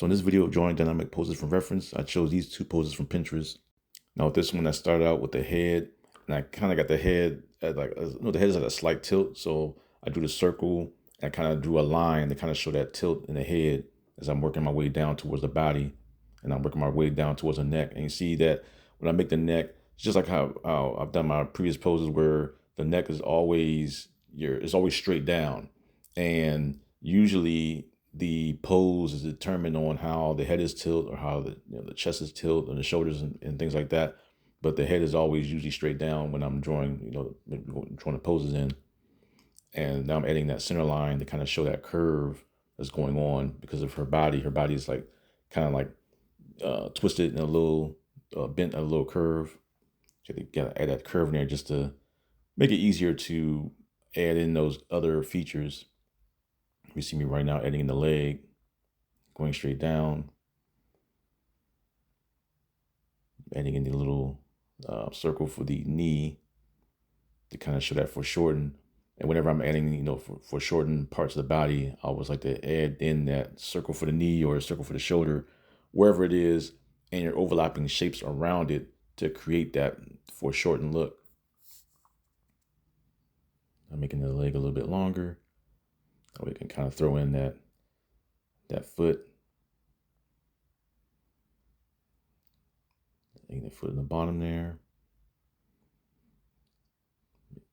So in this video of drawing dynamic poses from reference, I chose these two poses from Pinterest. Now with this one, I started out with the head, and I kind of got the head at the head is at a slight tilt. So I drew the circle, and I kind of drew a line to kind of show that tilt in the head as I'm working my way down towards the body, and I'm working my way down towards the neck. And you see that when I make the neck, it's just like how I've done my previous poses where the neck is always straight down, and usually the pose is determined on how the head is tilt or how the chest is tilt and the shoulders and things like that. But the head is always usually straight down when I'm drawing, drawing the poses in. And now I'm adding that center line to kind of show that curve that's going on because of her body. Her body is like kind of like twisted in a little bent, a little curve. So you gotta add that curve in there just to make it easier to add in those other features. You see me right now adding in the leg, going straight down, adding in the little circle for the knee to kind of show that foreshorten. And whenever I'm adding, for shortened parts of the body, I always like to add in that circle for the knee or a circle for the shoulder, wherever it is, and your overlapping shapes around it to create that foreshortened look. I'm making the leg a little bit longer. We can kind of throw in that foot. Taking the foot in the bottom there.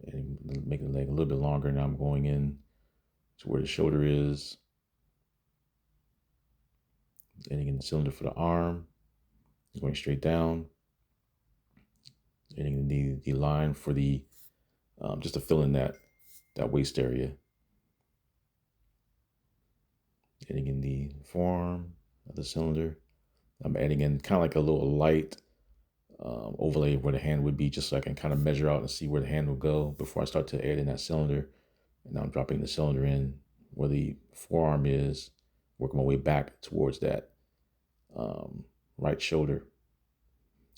And making the leg a little bit longer. Now I'm going in to where the shoulder is. Adding in the cylinder for the arm. Going straight down. Adding the line for the, just to fill in that waist area. Adding in the forearm of the cylinder. I'm adding in kind of like a little light overlay where the hand would be, just so I can kind of measure out and see where the hand will go before I start to add in that cylinder. And now I'm dropping the cylinder in where the forearm is, working my way back towards that right shoulder.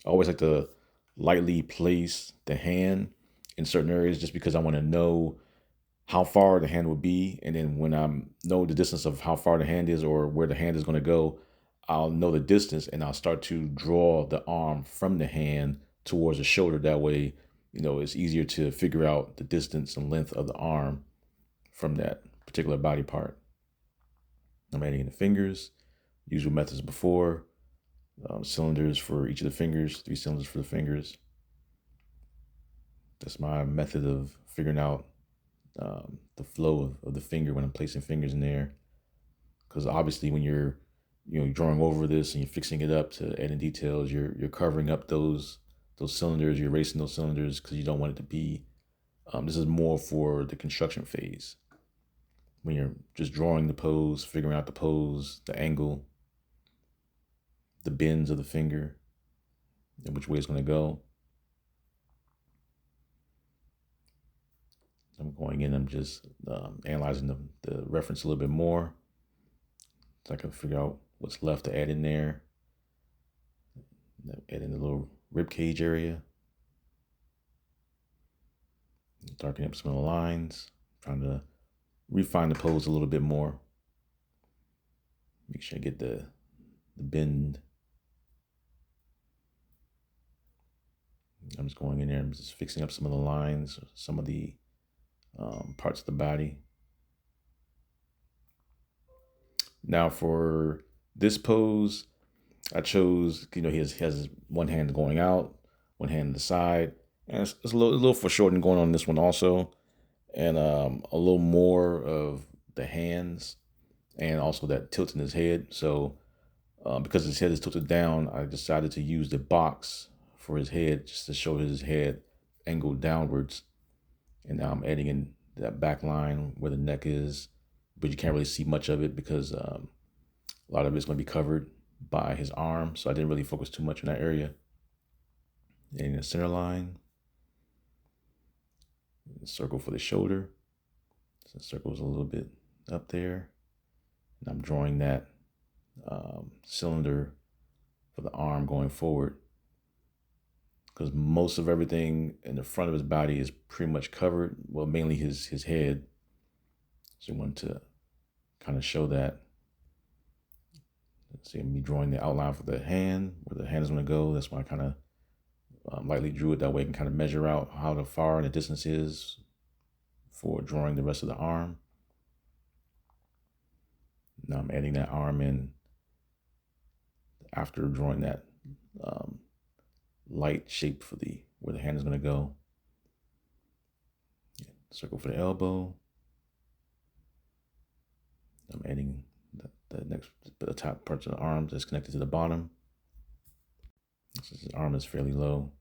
I always like to lightly place the hand in certain areas just because I want to know how far the hand will be. And then when I know the distance of how far the hand is or where the hand is going to go, I'll know the distance and I'll start to draw the arm from the hand towards the shoulder. That way, it's easier to figure out the distance and length of the arm from that particular body part. I'm adding in the fingers, usual methods before, cylinders for each of the fingers, 3 cylinders for the fingers. That's my method of figuring out the flow of the finger when I'm placing fingers in there. Because obviously when you're drawing over this and you're fixing it up to add in details, you're covering up those cylinders, you're erasing those cylinders because you don't want it to be, this is more for the construction phase. When you're just drawing the pose, figuring out the pose, the angle, the bends of the finger, and which way it's going to go. I'm going in, I'm just analyzing the reference a little bit more so I can figure out what's left to add in there. Add in the little rib cage area. Darken up some of the lines, trying to refine the pose a little bit more. Make sure I get the bend. I'm just going in there, I'm just fixing up some of the lines, some of the parts of the body. Now for this pose, I chose, he has one hand going out, one hand to the side, and it's a little foreshortening going on this one also, and a little more of the hands, and also that tilt in his head. So because his head is tilted down, I decided to use the box for his head just to show his head angled downwards. And now I'm adding in that back line where the neck is, but you can't really see much of it because a lot of it's going to be covered by his arm. So I didn't really focus too much on that area. And the center line, circle for the shoulder. So the circle is a little bit up there. And I'm drawing that cylinder for the arm going forward, because most of everything in the front of his body is pretty much covered. Well, mainly his head. So I want to kind of show that See me drawing the outline for the hand, where the hand is going to go. That's why I kind of lightly drew it. That way I can kind of measure out how far the distance is for drawing the rest of the arm. Now I'm adding that arm in after drawing that light shape for where the hand is going to go. Circle for the elbow. I'm adding the top parts of the arm that's connected to the bottom. His arm is fairly low.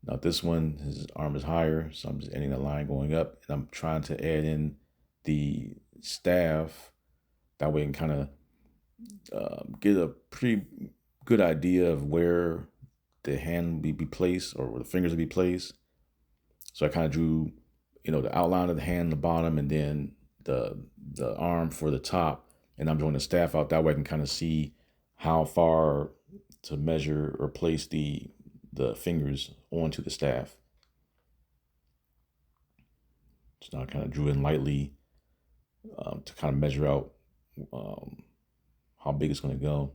Now this one, his arm is higher, so I'm just adding a line going up, and I'm trying to add in the staff. That way I can kind of get a pretty good idea of where the hand will be placed, or where the fingers will be placed. So I kind of drew, the outline of the hand, the bottom, and then the arm for the top. And I'm drawing the staff out. That way I can kind of see how far to measure or place the fingers onto the staff. So now I kind of drew in lightly to kind of measure out how big it's going to go.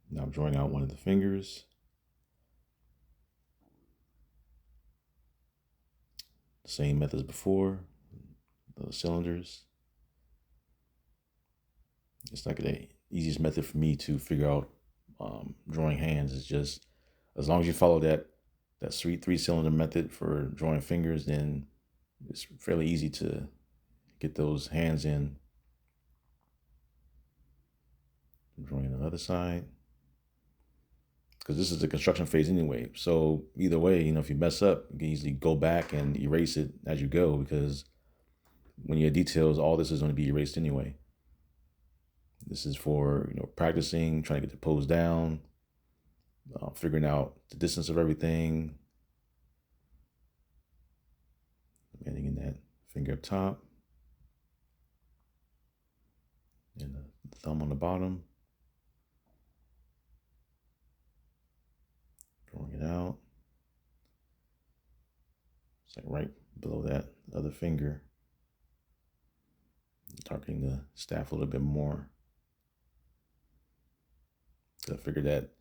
Now I'm drawing out one of the fingers. Same method as before, the cylinders. It's like the easiest method for me to figure out drawing hands. Is just, as long as you follow that sweet 3-cylinder method for drawing fingers, then it's fairly easy to get those hands in. I'm drawing on the other side, because this is the construction phase anyway. So either way, if you mess up, you can easily go back and erase it as you go, because when you have details, all this is going to be erased anyway. This is for, practicing, trying to get the pose down, figuring out the distance of everything. Adding in that finger up top and the thumb on the bottom. Drawing it out. It's like right below that other finger. Targeting the staff a little bit more. So I figured that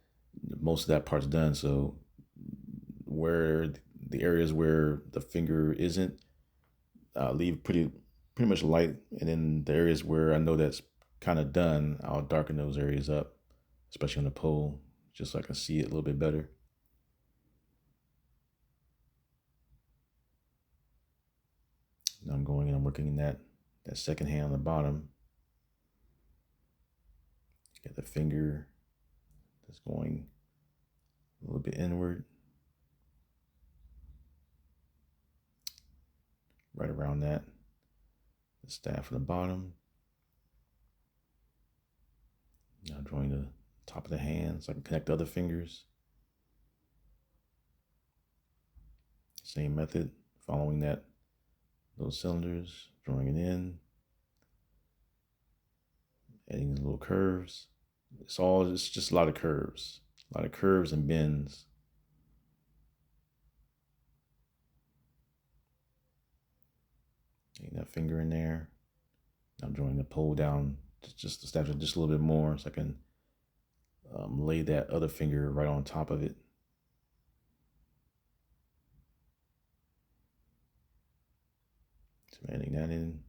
most of that part's done. So where the areas where the finger isn't, leave pretty much light. And then the areas where I know that's kind of done, I'll darken those areas up, especially on the pole, just so I can see it a little bit better. Now I'm going and I'm working in that second hand on the bottom. Get the finger that's going a little bit inward, right around that, the staff on the bottom. Now drawing the top of the hand so I can connect the other fingers. Same method, following those cylinders, drawing it in, adding the little curves. It's just a lot of curves and bends. Getting that finger in there. I'm drawing the pole down just the staff just a little bit more, so I can lay that other finger right on top of it. So adding that in.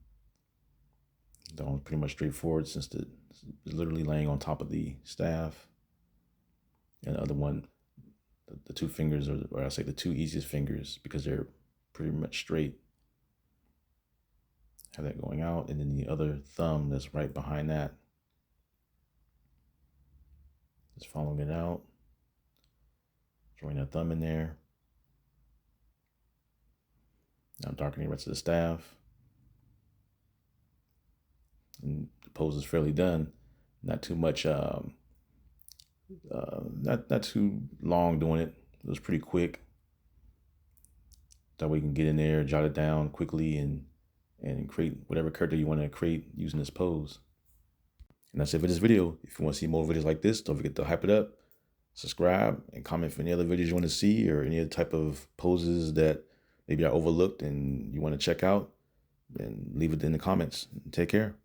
That one's pretty much straightforward, since it's literally laying on top of the staff. And the other one, the two fingers, or I say the two easiest fingers, because they're pretty much straight. Have that going out, and then the other thumb that's right behind that. Just following it out. Drawing that thumb in there. Now darkening the rest of the staff. And the pose is fairly done. Not too much, not too long doing it. It was pretty quick. That way you can get in there, jot it down quickly, and create whatever character you want to create using this pose. And that's it for this video. If you want to see more videos like this, don't forget to hype it up, subscribe, and comment for any other videos you want to see, or any other type of poses that maybe I overlooked and you want to check out. And leave it in the comments. Take care.